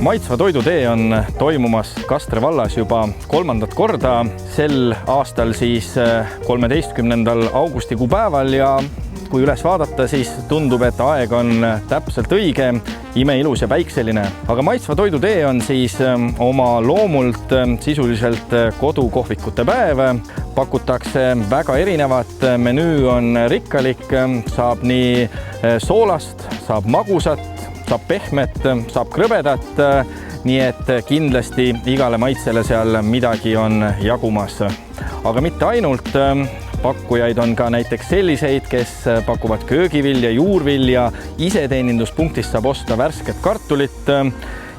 Maitsva toidutee on toimumas Kastre vallas juba 3. korda. Sel aastal siis 13. augustikuu päeval ja kui üles vaadata, siis tundub, et aeg on täpselt õige, imeilus ja päikseline. Aga Maitsva toidutee on siis oma loomult sisuliselt kodukohvikute päev. Pakutakse väga erinevat, menüü on rikkalik, saab nii soolast, saab magusat, saab pehmet, saab krõbedat, nii et kindlasti igale maitsele seal midagi on jagumas. Aga mitte ainult, pakkujaid on ka näiteks selliseid, kes pakuvad köögivilja, juurvilja, iseteeninduspunktist saab osta värsket kartulit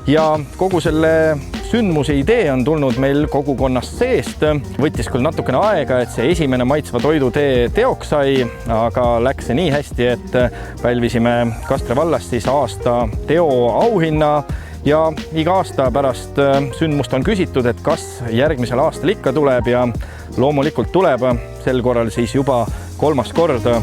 ja kogu selle sündmuse idee on tulnud meil kogukonnast seest. Võttis küll natukene aega, et see esimene Maitsva toidutee teoks sai, aga läks see nii hästi, et pälvisime Kastre vallast siis aasta teo auhinna ja iga aasta pärast sündmust on küsitud, et kas järgmisel aastal ikka tuleb ja loomulikult tuleb, sel korral siis juba 3. kord.